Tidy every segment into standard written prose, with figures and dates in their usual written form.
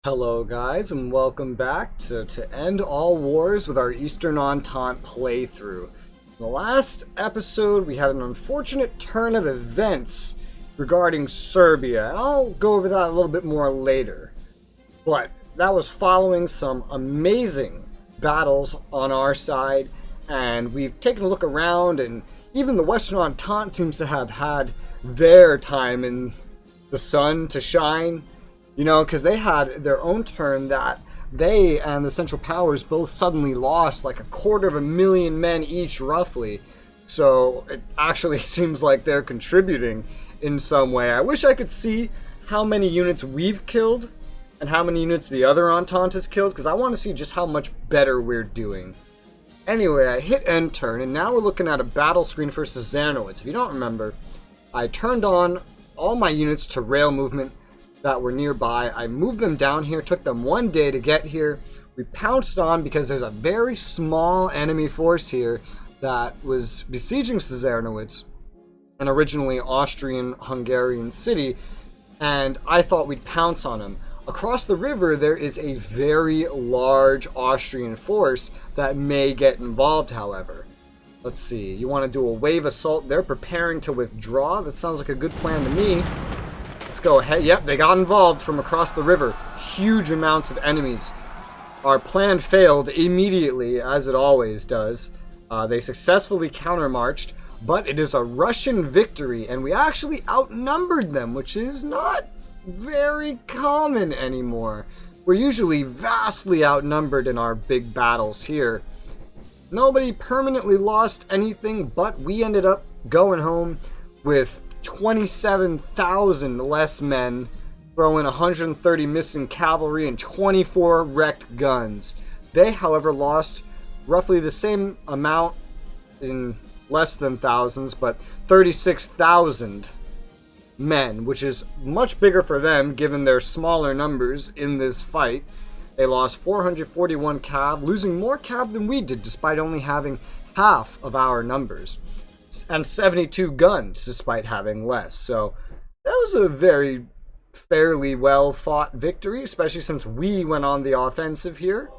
Hello guys, and welcome back to End All Wars with our Eastern Entente playthrough. In the last episode, we had an unfortunate turn of events regarding Serbia, and I'll go over that a little bit more later. But that was following some amazing battles on our side, and we've taken a look around, and even the Western Entente seems to have had their time in the sun to shine. You know, because they had their own turn that they and the Central Powers both suddenly lost like 250,000 men each, roughly. So it actually seems like they're contributing in some way. I wish I could see how many units we've killed and how many units the other Entente has killed, because I want to see just how much better we're doing. Anyway, I hit end turn, and now we're looking at a battle screen for Czernowitz. If you don't remember, I turned on all my units to rail movement that were nearby. I moved them down here, took them one day to get here. We pounced on because there's a very small enemy force here that was besieging Czernowitz, an originally Austrian-Hungarian city, and I thought we'd pounce on them. Across the river, there is a very large Austrian force that may get involved, however. Let's see, you want to do a wave assault. They're preparing to withdraw. That sounds like a good plan to me. Let's go ahead. Yep, they got involved from across the river. Huge amounts of enemies. Our plan failed immediately, as it always does. They successfully countermarched, but it is a Russian victory, and we actually outnumbered them, which is not very common anymore. We're usually vastly outnumbered in our big battles here. Nobody permanently lost anything, but we ended up going home with 27,000 less men, throw in 130 missing cavalry and 24 wrecked guns. They, however, lost roughly the same amount in less than thousands, but 36,000 men, which is much bigger for them given their smaller numbers in this fight. They lost 441 cav, losing more cav than we did despite only having half of our numbers, and 72 guns despite having less. So that was a very fairly well fought victory, especially since we went on the offensive here.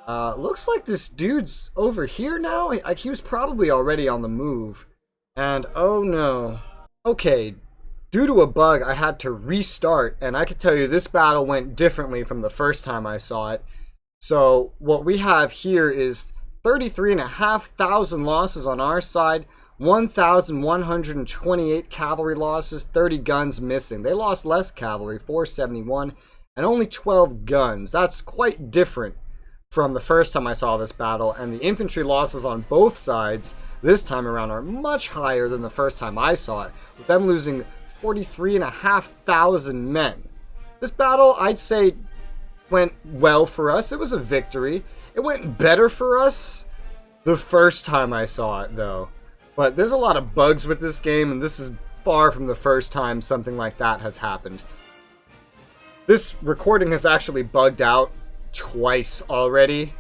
Looks like this dude's over here now. He was probably already on the move, and oh no. Okay, due to a bug I had to restart, and I can tell you this battle went differently from the first time I saw it. So what we have here is 33,500 losses on our side, 1,128 cavalry losses, 30 guns missing. They lost less cavalry, 471, and only 12 guns. That's quite different from the first time I saw this battle, and the infantry losses on both sides this time around are much higher than the first time I saw it, with them losing 43,500 men. This battle, I'd say, went well for us. It was a victory. It went better for us the first time I saw it, though. But there's a lot of bugs with this game, and this is far from the first time something like that has happened. This recording has actually bugged out twice already,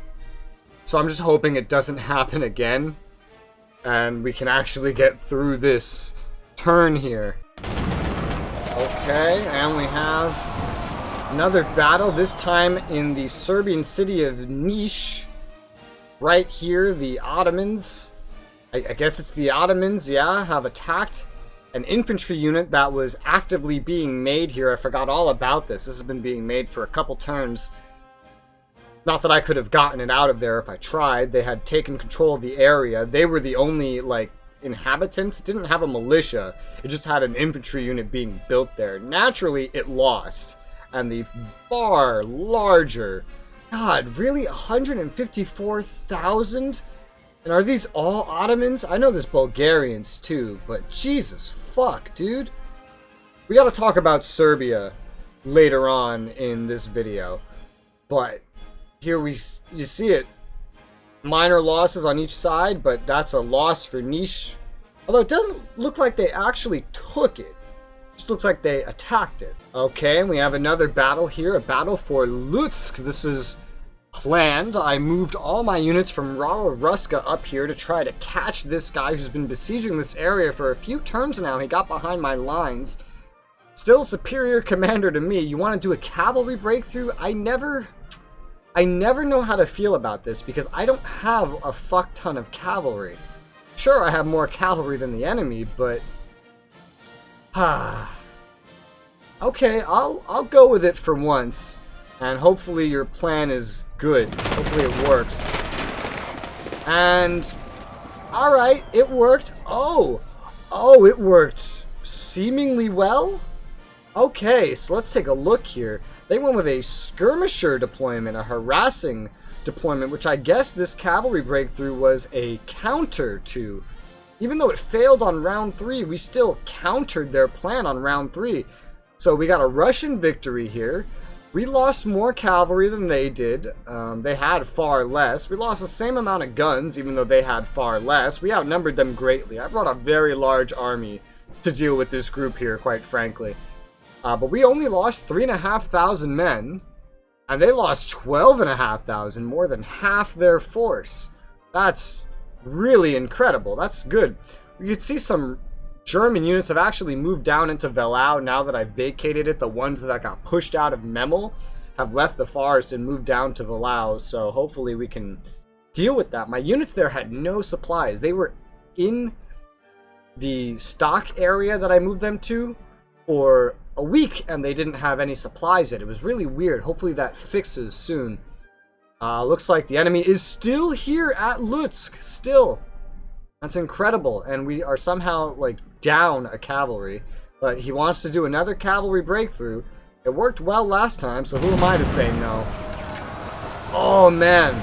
so I'm just hoping it doesn't happen again, and we can actually get through this turn here. Okay, and we have another battle, this time in the Serbian city of Niš. Right here, the Ottomans, I guess it's the Ottomans, yeah, have attacked an infantry unit that was actively being made here. I forgot all about this. This has been being made for a couple turns. Not that I could have gotten it out of there if I tried. They had taken control of the area. They were the only, inhabitants. It didn't have a militia. It just had an infantry unit being built there. Naturally, it lost. And the far larger... God, really? 154,000? And are these all Ottomans? I know there's Bulgarians too, but Jesus fuck, dude. We gotta talk about Serbia later on in this video. But here you see it. Minor losses on each side, but that's a loss for Niš. Although it doesn't look like they actually took it. It just looks like they attacked it. Okay, and we have another battle here. A battle for Lutsk. This is planned. I moved all my units from Rara Ruska up here to try to catch this guy who's been besieging this area for a few turns now. He got behind my lines. Still superior commander to me. You want to do a cavalry breakthrough? I never know how to feel about this because I don't have a fuck ton of cavalry. Sure, I have more cavalry than the enemy, but okay, I'll go with it for once, and hopefully your plan is good. Hopefully it works. And all right, it worked. Oh, it worked seemingly well. Okay, so let's take a look here. They went with a skirmisher deployment, a harassing deployment, which I guess this cavalry breakthrough was a counter to. Even though it failed on round 3, we still countered their plan on round 3. So we got a Russian victory here. We lost more cavalry than they did. They had far less. We lost the same amount of guns, even though they had far less. We outnumbered them greatly. I brought a very large army to deal with this group here, quite frankly. But we only lost 3,500 men, and they lost 12,500, more than half their force. That's really incredible. That's good. You can see some German units have actually moved down into Velau now that I vacated it. The ones that got pushed out of Memel have left the forest and moved down to Velau, so hopefully we can deal with that. My units there had no supplies. They were in the stock area that I moved them to for a week, and they didn't have any supplies yet. It was really weird. Hopefully that fixes soon. Looks like the enemy is still here at Lutsk. Still. That's incredible. And we are somehow, like, down a cavalry. But he wants to do another cavalry breakthrough. It worked well last time, so who am I to say no? Oh, man.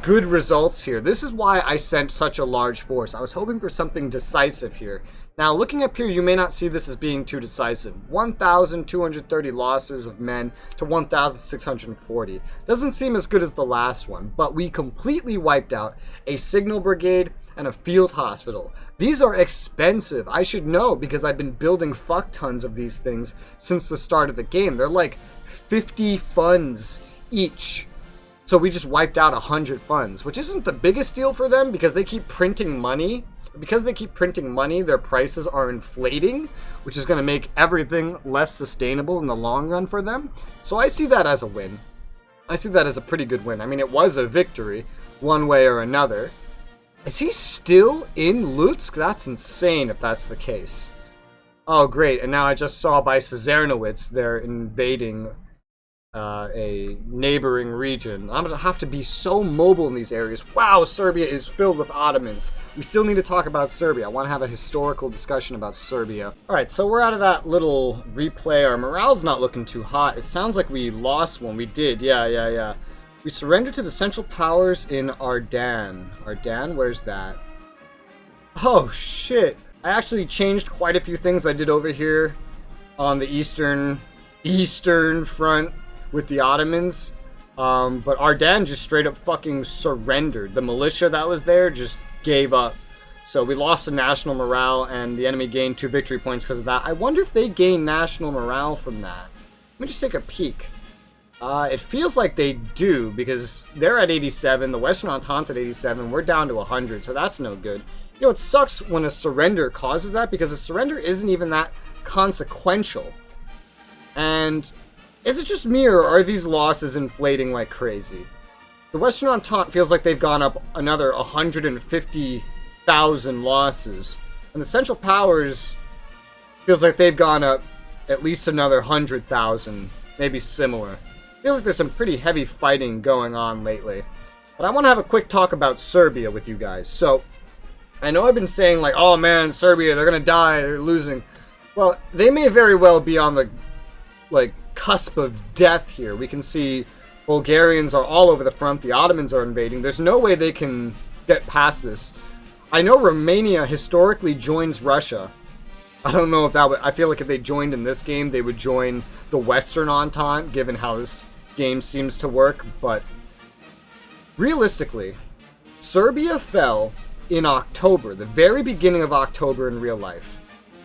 Good results here. This is why I sent such a large force. I was hoping for something decisive here. Now, looking up here, you may not see this as being too decisive. 1,230 losses of men to 1,640. Doesn't seem as good as the last one, but we completely wiped out a signal brigade and a field hospital. These are expensive. I should know because I've been building fuck tons of these things since the start of the game. They're like 50 funds each. So we just wiped out 100 funds, which isn't the biggest deal for them because they keep printing money. Because they keep printing money, their prices are inflating, which is going to make everything less sustainable in the long run for them. So I see that as a win. I see that as a pretty good win. I mean, it was a victory, one way or another. Is he still in Lutsk? That's insane if that's the case. Oh, great. And now I just saw by Cezernowitz they're invading a neighboring region. I'm going to have to be so mobile in these areas. Wow, Serbia is filled with Ottomans. We still need to talk about Serbia. I want to have a historical discussion about Serbia. Alright, so we're out of that little replay. Our morale's not looking too hot. It sounds like we lost one. We did. Yeah. We surrendered to the Central Powers in Ardan. Ardan? Where's that? Oh, shit. I actually changed quite a few things I did over here on the Eastern Front with the Ottomans, but Ardan just straight up fucking surrendered. The militia that was there just gave up. So we lost the national morale, and the enemy gained 2 victory points because of that. I wonder if they gained national morale from that. Let me just take a peek. It feels like they do, because they're at 87, the Western Entente's at 87, we're down to 100, so that's no good. You know, it sucks when a surrender causes that, because a surrender isn't even that consequential. And is it just me, or are these losses inflating like crazy? The Western Entente feels like they've gone up another 150,000 losses. And the Central Powers feels like they've gone up at least another 100,000, maybe similar. Feels like there's some pretty heavy fighting going on lately. But I want to have a quick talk about Serbia with you guys. So, I know I've been saying like, oh man, Serbia, they're gonna die, they're losing. Well, they may very well be on the, like, cusp of death here. We can see Bulgarians are all over the front, the Ottomans are invading. There's no way they can get past this. I know Romania historically joins Russia. I don't know if that would, I feel like if they joined in this game, they would join the Western Entente, given how this game seems to work, but realistically, Serbia fell in October, the very beginning of October in real life.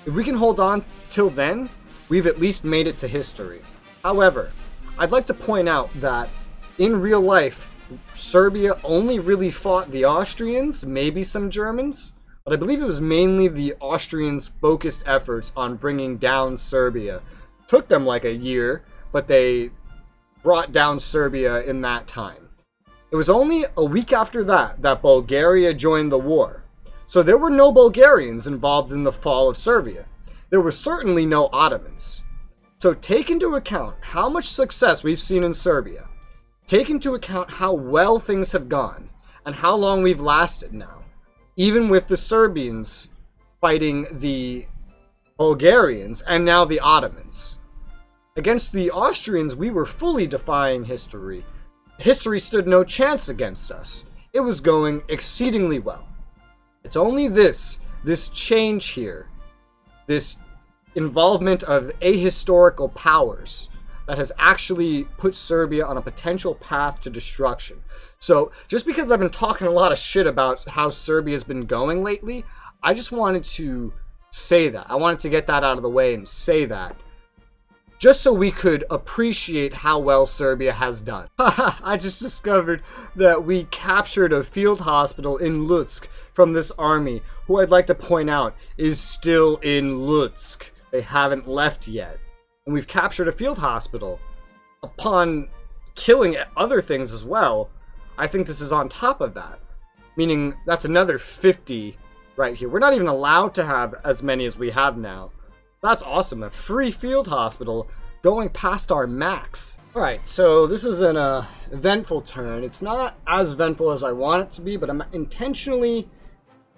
If we can hold on till then, we've at least made it to history. However, I'd like to point out that in real life, Serbia only really fought the Austrians, maybe some Germans, but I believe it was mainly the Austrians' focused efforts on bringing down Serbia. Took them like a year, but they brought down Serbia in that time. It was only a week after that that Bulgaria joined the war. So there were no Bulgarians involved in the fall of Serbia. There were certainly no Ottomans. So take into account how much success we've seen in Serbia. Take into account how well things have gone and how long we've lasted now. Even with the Serbians fighting the Bulgarians and now the Ottomans. Against the Austrians, we were fully defying history. History stood no chance against us. It was going exceedingly well. It's only this change here, this involvement of ahistorical powers that has actually put Serbia on a potential path to destruction. So, just because I've been talking a lot of shit about how Serbia's been going lately, I just wanted to say that. I wanted to get that out of the way and say that. Just so we could appreciate how well Serbia has done. I just discovered that we captured a field hospital in Lutsk from this army, who I'd like to point out is still in Lutsk. They haven't left yet. And we've captured a field hospital. Upon killing other things as well, I think this is on top of that. Meaning, that's another 50 right here. We're not even allowed to have as many as we have now. That's awesome. A free field hospital going past our max. Alright, so this is an eventful turn. It's not as eventful as I want it to be, but I'm intentionally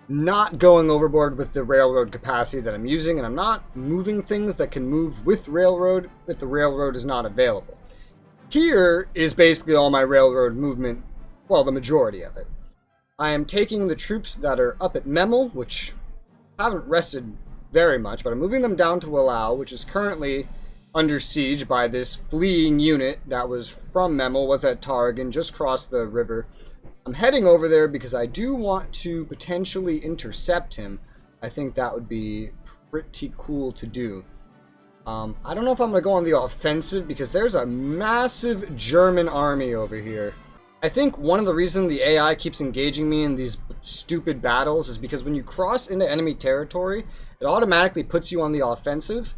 not going overboard with the railroad capacity that I'm using, and I'm not moving things that can move with railroad if the railroad is not available. Here is basically all my railroad movement, well, the majority of it. I am taking the troops that are up at Memel, which haven't rested very much, but I'm moving them down to Willow, which is currently under siege by this fleeing unit that was from Memel, was at Targan, just crossed the river. I'm heading over there because I do want to potentially intercept him. I think that would be pretty cool to do. I don't know if I'm going to go on the offensive because there's a massive German army over here. I think one of the reasons the AI keeps engaging me in these stupid battles is because when you cross into enemy territory, it automatically puts you on the offensive.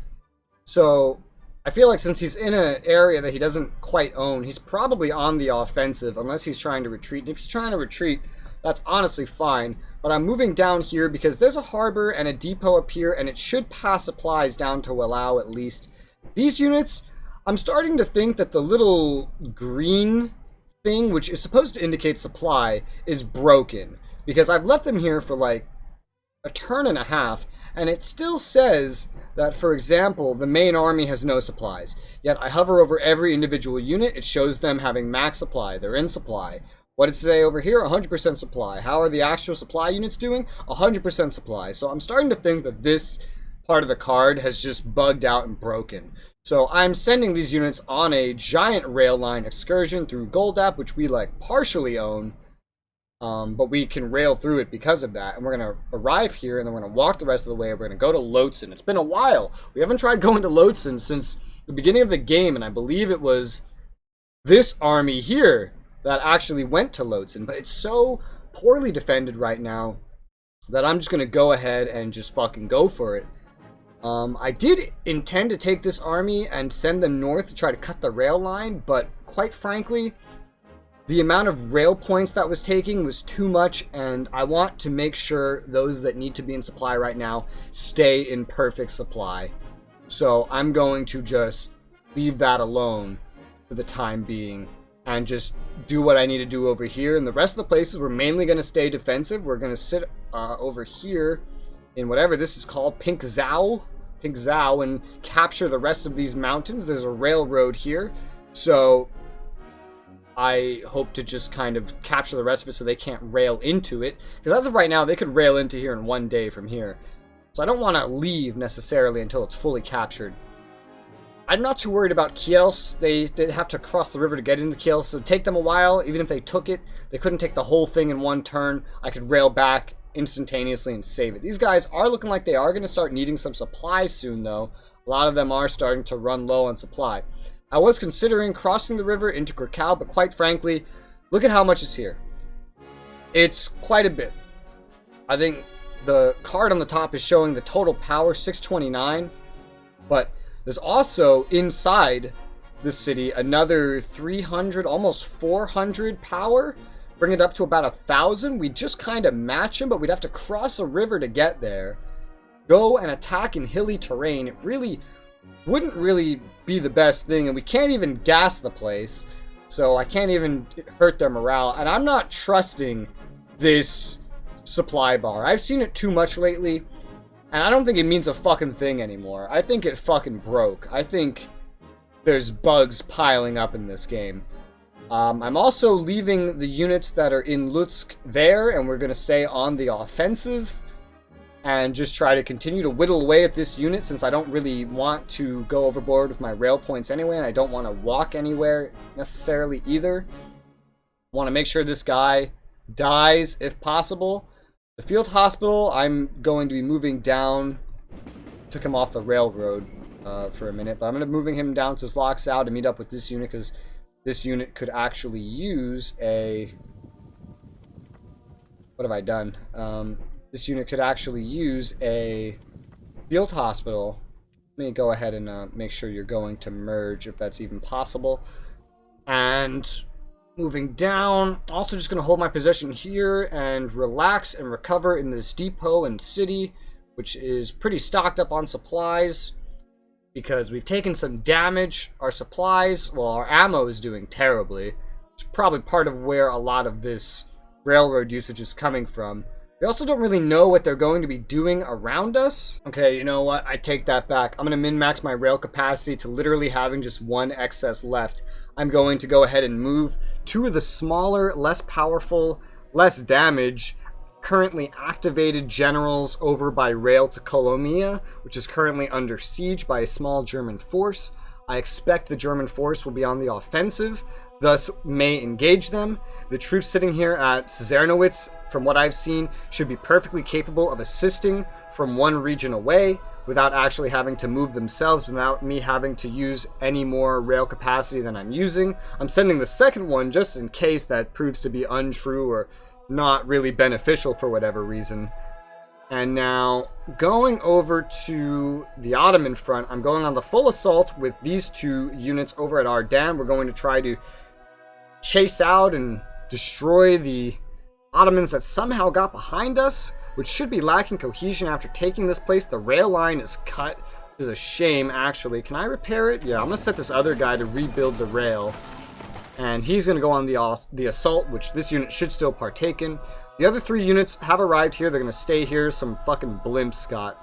So I feel like since he's in an area that he doesn't quite own, he's probably on the offensive unless he's trying to retreat. And if he's trying to retreat, that's honestly fine. But I'm moving down here because there's a harbor and a depot up here, and it should pass supplies down to Willow at least. These units, I'm starting to think that the little green thing, which is supposed to indicate supply, is broken. Because I've left them here for like a turn and a half, and it still says that, for example, the main army has no supplies. Yet I hover over every individual unit, it shows them having max supply. They're in supply. What does it say over here? 100% supply. How are the actual supply units doing? 100% supply. So I'm starting to think that this part of the card has just bugged out and broken. So I'm sending these units on a giant rail line excursion through Goldap, which we like partially own. But we can rail through it because of that. And we're going to arrive here, and then we're going to walk the rest of the way. We're going to go to Lotsen. It's been a while. We haven't tried going to Lotsen since the beginning of the game, and I believe it was this army here that actually went to Lotsen. But it's so poorly defended right now that I'm just going to go ahead and just fucking go for it. I did intend to take this army and send them north to try to cut the rail line, but quite frankly, the amount of rail points that was taking was too much, and I want to make sure those that need to be in supply right now stay in perfect supply. So I'm going to just leave that alone for the time being and just do what I need to do over here. And the rest of the places, we're mainly going to stay defensive. We're going to sit over here in whatever this is called, Pink Zao, and capture the rest of these mountains. There's a railroad here, so I hope to just kind of capture the rest of it so they can't rail into it. Because as of right now, they could rail into here in one day from here. So I don't want to leave necessarily until it's fully captured. I'm not too worried about Kielce. They'd have to cross the river to get into Kielce, so it'd take them a while. Even if they took it, they couldn't take the whole thing in one turn. I could rail back instantaneously and save it. These guys are looking like they are going to start needing some supplies soon, though. A lot of them are starting to run low on supply. I was considering crossing the river into Krakow, but quite frankly, look at how much is here. It's quite a bit. I think the card on the top is showing the total power, 629. But there's also inside the city another 300, almost 400 power. Bring it up to about 1,000. We just kind of match him, but we'd have to cross a river to get there. Go and attack in hilly terrain. It really wouldn't really be the best thing, and we can't even gas the place. So I can't even hurt their morale. And I'm not trusting this supply bar. I've seen it too much lately, and I don't think it means a fucking thing anymore. I think it fucking broke. I think there's bugs piling up in this game. I'm also leaving the units that are in Lutsk there, and we're going to stay on the offensive and just try to continue to whittle away at this unit, since I don't really want to go overboard with my rail points anyway, and I don't want to walk anywhere necessarily either. I want to make sure this guy dies if possible. The field hospital, I'm going to be moving down. Took him off the railroad for a minute, but I'm going to be moving him down to Zloxow to meet up with this unit, because this unit could actually use a... What have I done? This unit could actually use a field hospital. Let me go ahead and make sure you're going to merge, if that's even possible. And moving down, also just going to hold my position here and relax and recover in this depot and city, which is pretty stocked up on supplies, because we've taken some damage. Our supplies, well, our ammo is doing terribly. It's probably part of where a lot of this railroad usage is coming from. We also don't really know what they're going to be doing around us. Okay, you know what? I take that back. I'm going to min-max my rail capacity to literally having just one excess left. I'm going to go ahead and move two of the smaller, less powerful, less damage, currently activated generals over by rail to Konglomerat, which is currently under siege by a small German force. I expect the German force will be on the offensive, thus may engage them. The troops sitting here at Czernowitz, from what I've seen, should be perfectly capable of assisting from one region away without actually having to move themselves, without me having to use any more rail capacity than I'm using. I'm sending the second one just in case that proves to be untrue or not really beneficial for whatever reason. And now, going over to the Ottoman front, I'm going on the full assault with these two units over at Ardennes. We're going to try to chase out and destroy the Ottomans that somehow got behind us, which should be lacking cohesion after taking this place. The rail line is cut, which is a shame, actually. Can I repair it? Yeah, I'm going to set this other guy to rebuild the rail. And he's going to go on the assault, which this unit should still partake in. The other three units have arrived here. They're going to stay here. Some fucking blimps got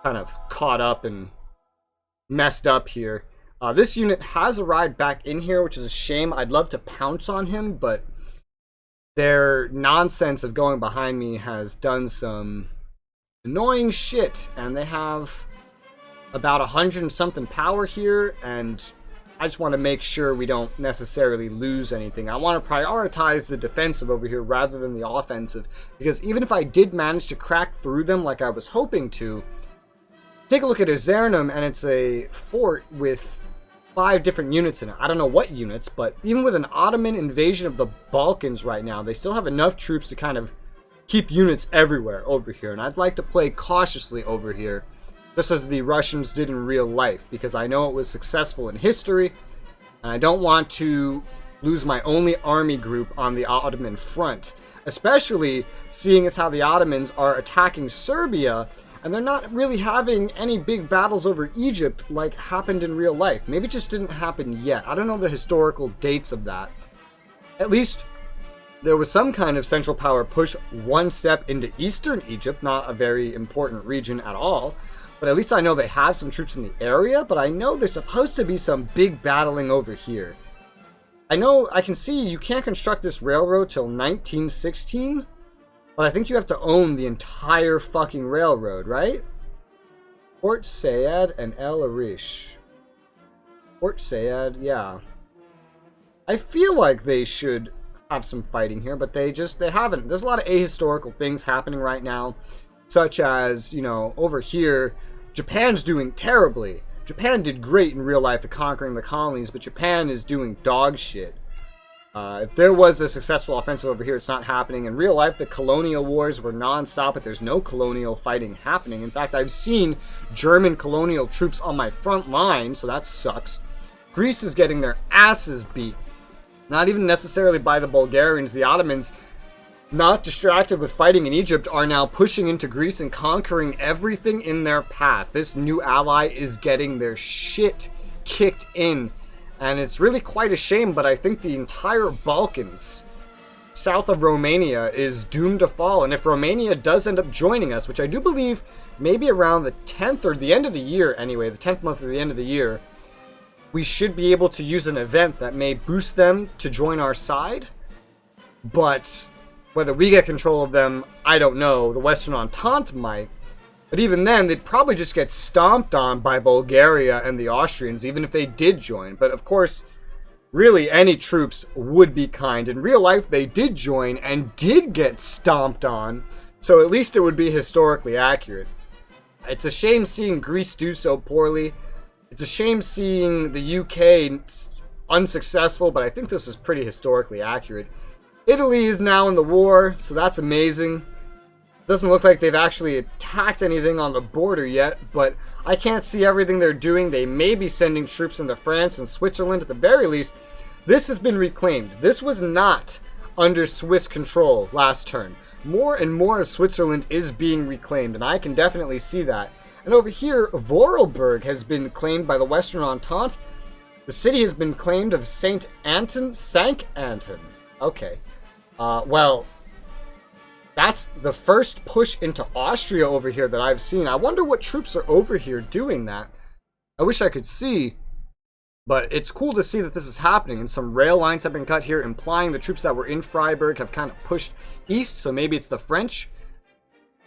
kind of caught up and messed up here. This unit has arrived back in here, which is a shame. I'd love to pounce on him, but their nonsense of going behind me has done some annoying shit. And they have about 100 and something power here, and I just want to make sure we don't necessarily lose anything. I want to prioritize the defensive over here rather than the offensive, because even if I did manage to crack through them like I was hoping to, take a look at Izernum, and it's a fort with 5 different units in it. I don't know what units, but even with an Ottoman invasion of the Balkans right now, they still have enough troops to kind of keep units everywhere over here, and I'd like to play cautiously over here, just as the Russians did in real life, because I know it was successful in history, and I don't want to lose my only army group on the Ottoman front, especially seeing as how the Ottomans are attacking Serbia, and they're not really having any big battles over Egypt like happened in real life. Maybe it just didn't happen yet. I don't know the historical dates of that. At least there was some kind of central power push one step into eastern Egypt, not a very important region at all. But at least I know they have some troops in the area, but I know there's supposed to be some big battling over here. I know, I can see you can't construct this railroad till 1916, but I think you have to own the entire fucking railroad, right? Port Said and El Arish. Port Said, yeah. I feel like they should have some fighting here, but they haven't. There's a lot of ahistorical things happening right now, such as, you know, over here, Japan's doing terribly. Japan did great in real life at conquering the colonies, but Japan is doing dog shit. If there was a successful offensive over here, it's not happening. In real life, the colonial wars were non-stop, but there's no colonial fighting happening. In fact, I've seen German colonial troops on my front line, so that sucks. Greece is getting their asses beat. Not even necessarily by the Bulgarians. The Ottomans, not distracted with fighting in Egypt, are now pushing into Greece and conquering everything in their path. This new ally is getting their shit kicked in. And it's really quite a shame, but I think the entire Balkans, south of Romania, is doomed to fall. And if Romania does end up joining us, which I do believe maybe around the 10th or the end of the year anyway, the 10th month or the end of the year, we should be able to use an event that may boost them to join our side. But whether we get control of them, I don't know. The Western Entente might. But even then, they'd probably just get stomped on by Bulgaria and the Austrians, even if they did join. But of course, really, any troops would be kind. In real life, they did join and did get stomped on, so at least it would be historically accurate. It's a shame seeing Greece do so poorly. It's a shame seeing the UK unsuccessful, but I think this is pretty historically accurate. Italy is now in the war, so that's amazing. Doesn't look like they've actually attacked anything on the border yet, but I can't see everything they're doing. They may be sending troops into France and Switzerland at the very least. This has been reclaimed. This was not under Swiss control last turn. More and more of Switzerland is being reclaimed, and I can definitely see that. And over here, Vorarlberg has been claimed by the Western Entente. The city has been claimed of Saint Anton. Okay. Well, that's the first push into Austria over here that I've seen. I wonder what troops are over here doing that. I wish I could see, but it's cool to see that this is happening. And some rail lines have been cut here, implying the troops that were in Freiburg have kind of pushed east, so maybe it's the French.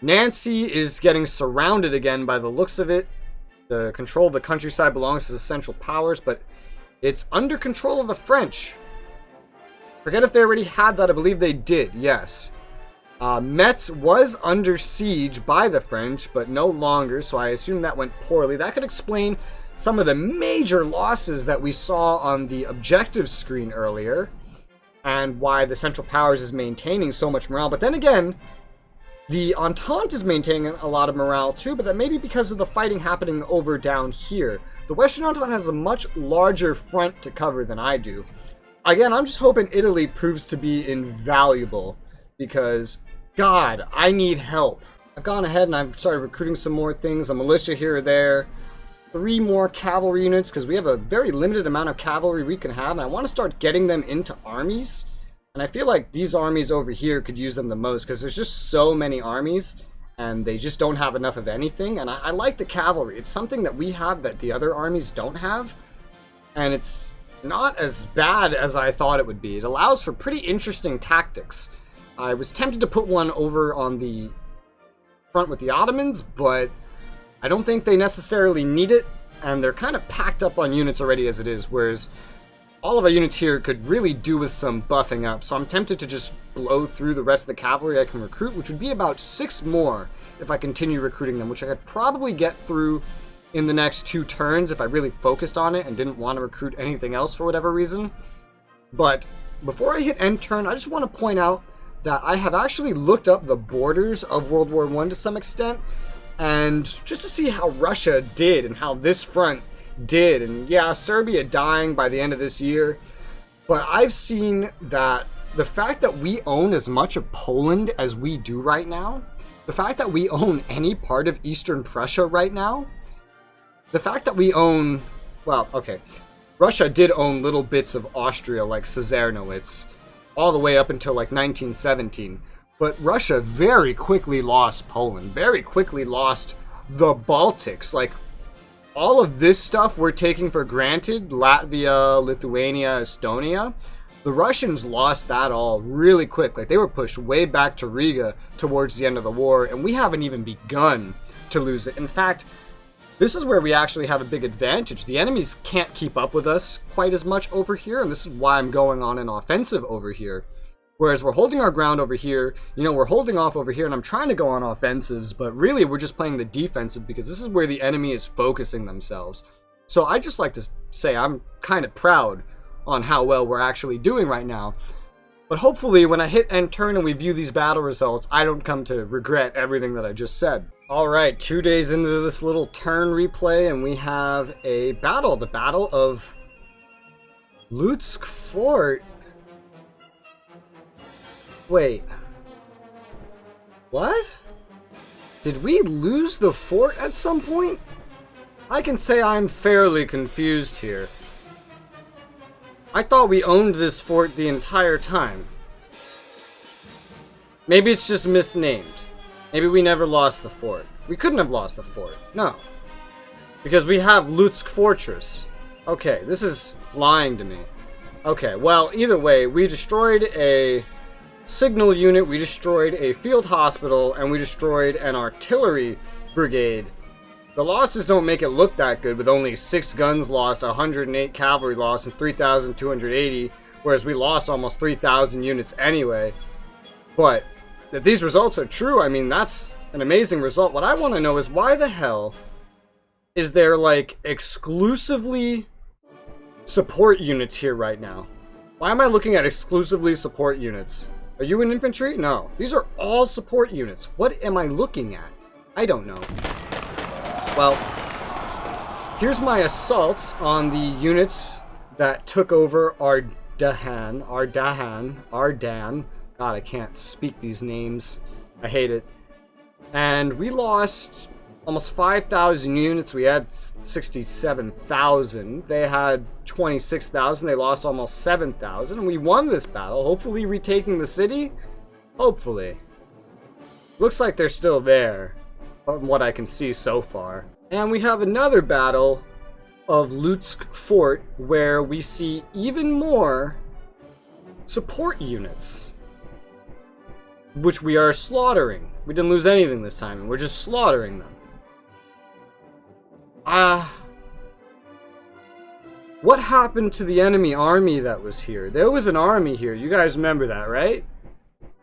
Nancy is getting surrounded again by the looks of it. The control of the countryside belongs to the Central Powers, but it's under control of the French. Forget if they already had that. I believe they did, yes. Metz was under siege by the French, but no longer, so I assume that went poorly. That could explain some of the major losses that we saw on the objective screen earlier, and why the Central Powers is maintaining so much morale. But then again, the Entente is maintaining a lot of morale too, but that may be because of the fighting happening over down here. The Western Entente has a much larger front to cover than I do. Again, I'm just hoping Italy proves to be invaluable, because God, I need help. I've gone ahead and I've started recruiting some more things, a militia here or there, 3 more cavalry units, because we have a very limited amount of cavalry we can have, and I want to start getting them into armies. And I feel like these armies over here could use them the most, because there's just so many armies, and they just don't have enough of anything. And I like the cavalry. It's something that we have that the other armies don't have, and it's not as bad as I thought it would be. It allows for pretty interesting tactics. I was tempted to put one over on the front with the Ottomans, but I don't think they necessarily need it, and they're kind of packed up on units already as it is, whereas all of our units here could really do with some buffing up. So I'm tempted to just blow through the rest of the cavalry I can recruit, which would be about 6 more if I continue recruiting them, which I could probably get through in the next 2 turns if I really focused on it and didn't want to recruit anything else for whatever reason. But before I hit end turn, I just want to point out that I have actually looked up the borders of World War I to some extent, and just to see how Russia did and how this front did. And yeah, Serbia dying by the end of this year, but I've seen that the fact that we own as much of Poland as we do right now, the fact that we own any part of Eastern Prussia right now, the fact that we own, well, okay, Russia did own little bits of Austria like Czernowitz all the way up until like 1917, but Russia very quickly lost Poland, very quickly lost the Baltics. Like, all of this stuff we're taking for granted, Latvia, Lithuania, Estonia, the Russians lost that all really quick. Like, they were pushed way back to Riga towards the end of the war, and we haven't even begun to lose it. In fact, this is where we actually have a big advantage. The enemies can't keep up with us quite as much over here, and this is why I'm going on an offensive over here. Whereas we're holding our ground over here, you know, we're holding off over here, and I'm trying to go on offensives, but really we're just playing the defensive because this is where the enemy is focusing themselves. So I just like to say I'm kind of proud on how well we're actually doing right now. But hopefully when I hit end turn and we view these battle results, I don't come to regret everything that I just said. Alright, 2 days into this little turn replay, and we have a battle. The Battle of Lutsk Fort. Wait. What? Did we lose the fort at some point? I can say I'm fairly confused here. I thought we owned this fort the entire time. Maybe it's just misnamed. Maybe we never lost the fort. We couldn't have lost the fort. No. Because we have Lutsk Fortress. Okay, this is lying to me. Okay, well, either way, we destroyed a signal unit, we destroyed a field hospital, and we destroyed an artillery brigade. The losses don't make it look that good, with only 6 guns lost, 108 cavalry lost, and 3,280, whereas we lost almost 3,000 units anyway. But if these results are true, I mean, that's an amazing result. What I want to know is, why the hell is there, like, exclusively support units here right now? Why am I looking at exclusively support units? Are you in infantry? No. These are all support units. What am I looking at? I don't know. Well, here's my assaults on the units that took over Ardahan. God, I can't speak these names. I hate it. And we lost almost 5,000 units. We had 67,000. They had 26,000. They lost almost 7,000. And we won this battle, hopefully retaking the city. Hopefully. Looks like they're still there, from what I can see so far. And we have another battle of Lutsk Fort, where we see even more support units, which we are slaughtering. We didn't lose anything this time, and we're just slaughtering them. What happened to the enemy army that was here? There was an army here. You guys remember that, right?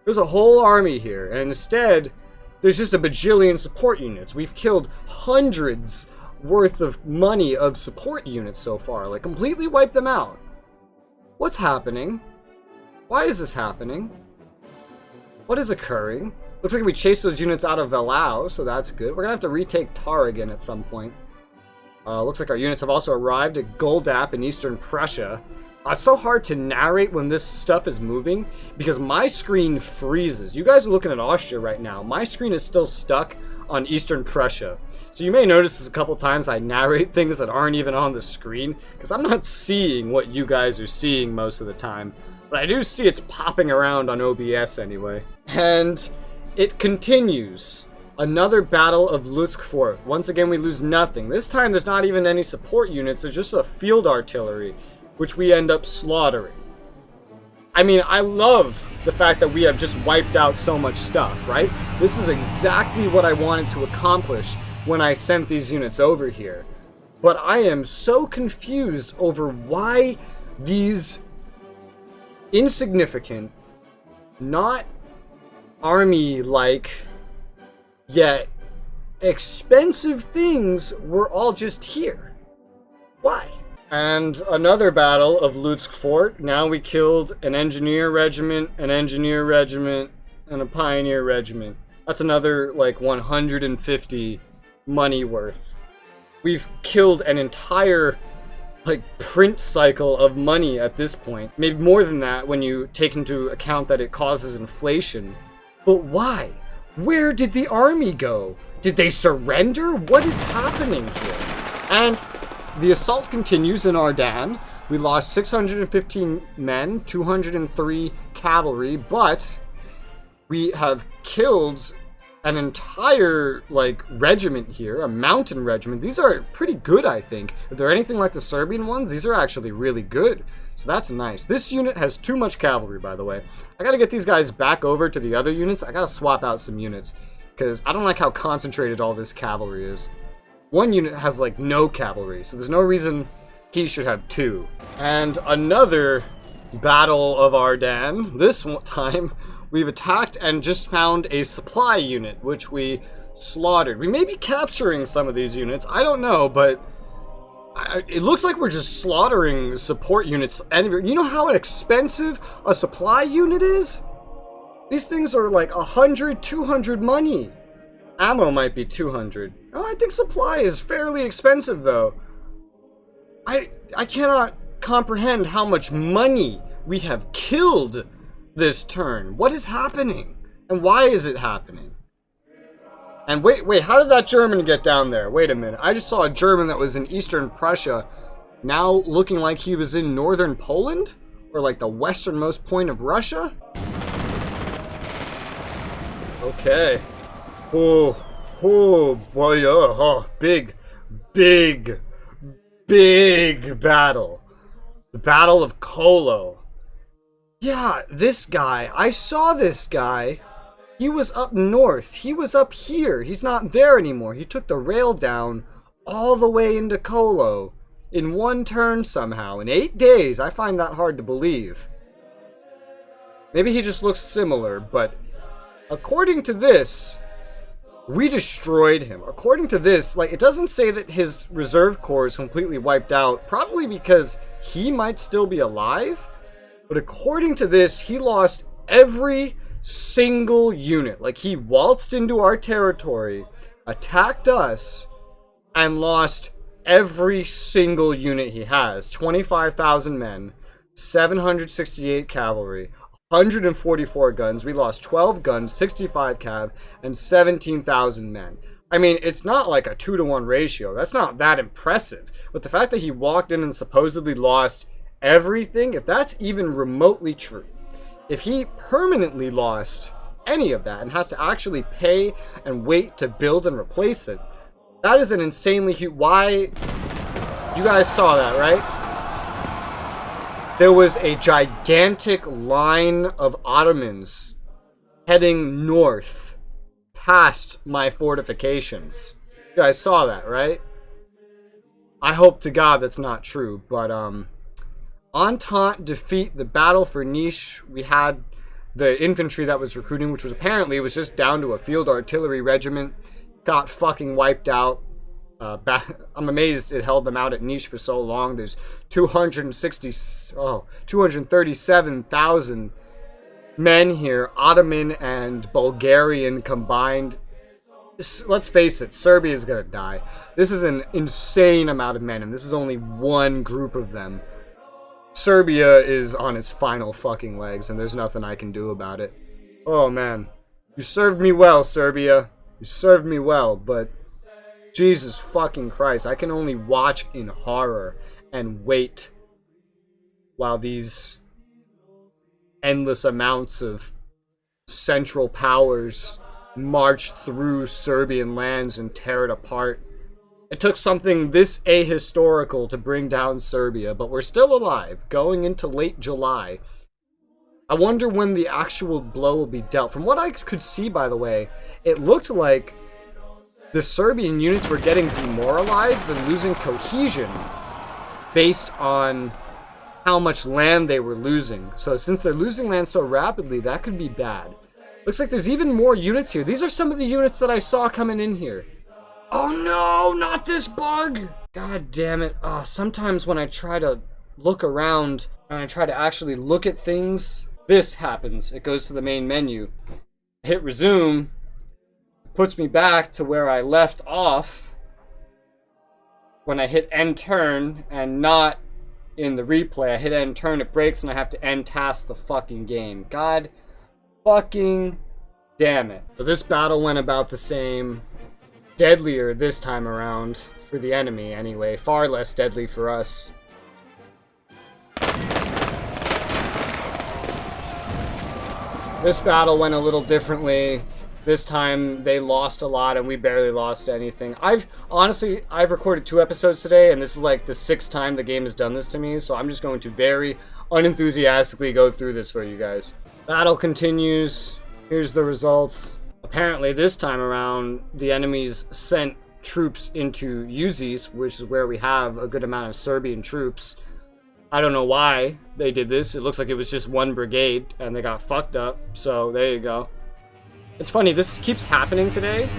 There's a whole army here, and instead, there's just a bajillion support units. We've killed hundreds worth of money of support units so far. Like, completely wiped them out. What's happening? Why is this happening? What is occurring? Looks like we chased those units out of Velau, so that's good. We're gonna have to retake Tar again at some point. Looks like our units have also arrived at Goldap in eastern Prussia. It's so hard to narrate when this stuff is moving, because my screen freezes. You guys are looking at Austria right now. My screen is still stuck on eastern Prussia. So you may notice this a couple times. I narrate things that aren't even on the screen, because I'm not seeing what you guys are seeing most of the time. But I do see it's popping around on OBS anyway. And it continues. Another battle of Lutsk Fort. Once again, we lose nothing. This time, there's not even any support units. There's just a field artillery, which we end up slaughtering. I mean, I love the fact that we have just wiped out so much stuff, right? This is exactly what I wanted to accomplish when I sent these units over here. But I am so confused over why these insignificant, not army-like, yet expensive things were all just here. Why? And another battle of Lutsk Fort. Now we killed an engineer regiment, an engineer regiment, and a pioneer regiment. That's another, like, 150 money worth. We've killed an entire, like, print cycle of money at this point. Maybe more than that when you take into account that it causes inflation. But why? Where did the army go? Did they surrender? What is happening here? And the assault continues in Ardan. We lost 615 men, 203 cavalry, but we have killed an entire, like, regiment here, a mountain regiment. These are pretty good, I think. If they're anything like the Serbian ones, these are actually really good. So that's nice. This unit has too much cavalry, by the way. I gotta get these guys back over to the other units. I gotta swap out some units, because I don't like how concentrated all this cavalry is. One unit has, like, no cavalry, so there's no reason he should have 2. And another battle of Ardan. This time, we've attacked and just found a supply unit, which we slaughtered. We may be capturing some of these units, I don't know, but It looks like we're just slaughtering support units. And you know how expensive a supply unit is? These things are like 100, 200 money. Ammo might be 200. Oh, I think supply is fairly expensive though. I cannot comprehend how much money we have killed this turn. What is happening? And why is it happening? And wait, how did that German get down there? Wait a minute. I just saw a German that was in Eastern Prussia now looking like he was in northern Poland? Or like the westernmost point of Russia? Okay. Oh boy, big battle. The Battle of Kolo. Yeah, this guy. I saw this guy. He was up north. He was up here. He's not there anymore. He took the rail down all the way into Kolo in one turn somehow. In 8 days. I find that hard to believe. Maybe he just looks similar, but according to this, we destroyed him. According to this, like, it doesn't say that his reserve corps is completely wiped out, probably because he might still be alive. But according to this, he lost every single unit. Like, he waltzed into our territory, attacked us, and lost every single unit he has. 25,000 men, 768 cavalry, 144 guns. We lost 12 guns, 65 cav, and 17,000 men. I mean, it's not like a 2-to-1 ratio. That's not that impressive. But the fact that he walked in and supposedly lost everything, if that's even remotely true, if he permanently lost any of that and has to actually pay and wait to build and replace it, that is an insanely huge... Why? You guys saw that, right? There was a gigantic line of Ottomans heading north past my fortifications. You guys saw that, right? I hope to God that's not true, but Entente defeat the battle for Nice. We had the infantry that was recruiting, which was apparently was just down to a field artillery regiment, got fucking wiped out. I'm amazed it held them out at Nice for so long. There's 237,000 men here, Ottoman and Bulgarian combined. Let's face it, Serbia is gonna die. This is an insane amount of men, and this is only one group of them. Serbia is on its final fucking legs, and there's nothing I can do about it. Oh man, you served me well, Serbia. You served me well, but Jesus fucking Christ, I can only watch in horror and wait while these endless amounts of Central Powers march through Serbian lands and tear it apart. It took something this ahistorical to bring down Serbia, but we're still alive, going into late July. I wonder when the actual blow will be dealt. From what I could see, by the way, it looked like the Serbian units were getting demoralized and losing cohesion based on how much land they were losing. So since they're losing land so rapidly, that could be bad. Looks like there's even more units here. These are some of the units that I saw coming in here. Oh no, not this bug! God damn it. Oh, sometimes when I try to look around and I try to actually look at things, this happens. It goes to the main menu. I hit resume, puts me back to where I left off when I hit end turn, and not in the replay. I hit end turn, it breaks, and I have to end task the fucking game. God fucking damn it. So this battle went about the same. Deadlier this time around, for the enemy anyway. Far less deadly for us. This battle went a little differently. This time they lost a lot and we barely lost anything. I've recorded 2 episodes today, and this is like the 6th time the game has done this to me, so I'm just going to very unenthusiastically go through this for you guys. Battle continues. Here's the results. Apparently this time around, the enemies sent troops into Uzis, which is where we have a good amount of Serbian troops. I don't know why they did this. It looks like it was just one brigade, and they got fucked up. So there you go. It's funny, this keeps happening today.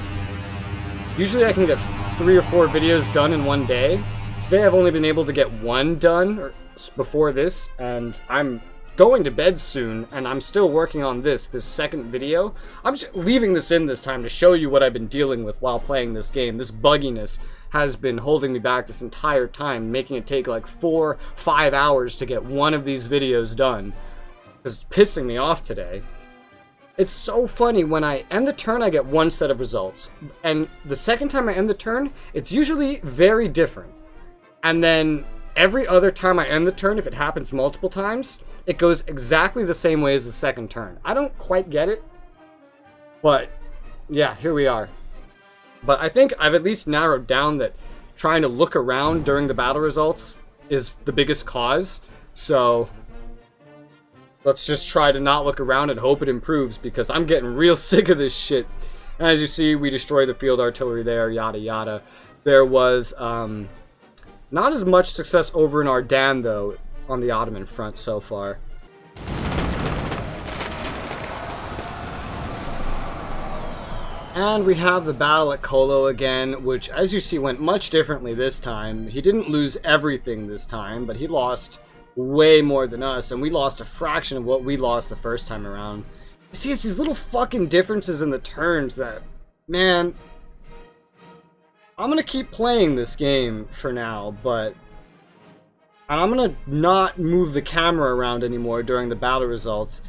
Usually I can get 3 or 4 videos done in one day, Today I've only been able to get one done before this, and I'm going to bed soon, and I'm still working on this second video. I'm just leaving this in this time to show you what I've been dealing with while playing this game. This bugginess has been holding me back this entire time, making it take like 4-5 hours to get one of these videos done. It's pissing me off today. It's so funny, when I end the turn I get one set of results, and the second time I end the turn it's usually very different. And then every other time I end the turn, if it happens multiple times, it goes exactly the same way as the second turn. I don't quite get it, but yeah, here we are. But I think I've at least narrowed down that trying to look around during the battle results is the biggest cause. So let's just try to not look around and hope it improves, because I'm getting real sick of this shit. And as you see, we destroyed the field artillery there, yada yada. There was not as much success over in Ardennes, though, on the Ottoman front so far. And we have the battle at Kolo again, which, as you see, went much differently this time. He didn't lose everything this time, but he lost way more than us, and we lost a fraction of what we lost the first time around. You see, it's these little fucking differences in the turns that, man, I'm gonna keep playing this game for now, but I'm gonna not move the camera around anymore during the battle results.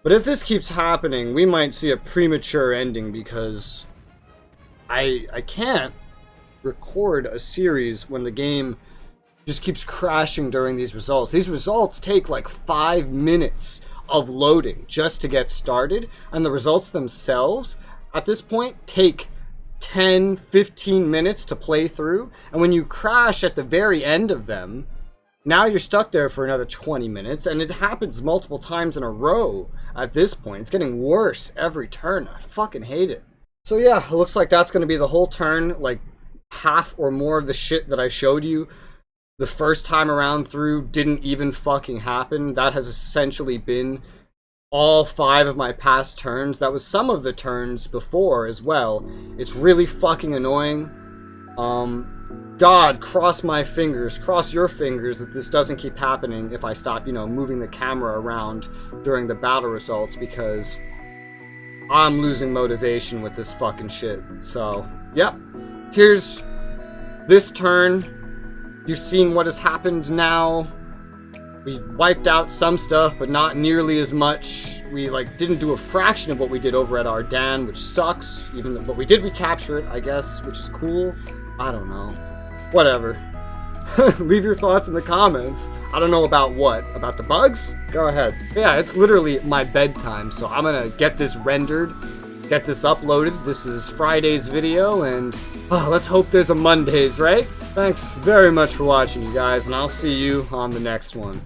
But if this keeps happening, we might see a premature ending, because I can't record a series when the game just keeps crashing during these results. These results take like 5 minutes of loading just to get started, and the results themselves at this point take 10-15 minutes to play through. And when you crash at the very end of them, now you're stuck there for another 20 minutes, and it happens multiple times in a row at this point. It's getting worse every turn. I fucking hate it. So yeah, it looks like that's going to be the whole turn. Like, half or more of the shit that I showed you the first time around through didn't even fucking happen. That has essentially been all 5 of my past turns. That was some of the turns before as well. It's really fucking annoying. God, cross my fingers, cross your fingers that this doesn't keep happening if I stop, moving the camera around during the battle results, because I'm losing motivation with this fucking shit. So, yep. Here's this turn. You've seen what has happened now. We wiped out some stuff, but not nearly as much. We, didn't do a fraction of what we did over at Ardennes, which sucks. But we did recapture it, I guess, which is cool. I don't know. Whatever. Leave your thoughts in the comments. I don't know about what. About the bugs? Go ahead. But yeah, it's literally my bedtime, so I'm gonna get this rendered, get this uploaded. This is Friday's video, and let's hope there's a Mondays, right? Thanks very much for watching, you guys, and I'll see you on the next one.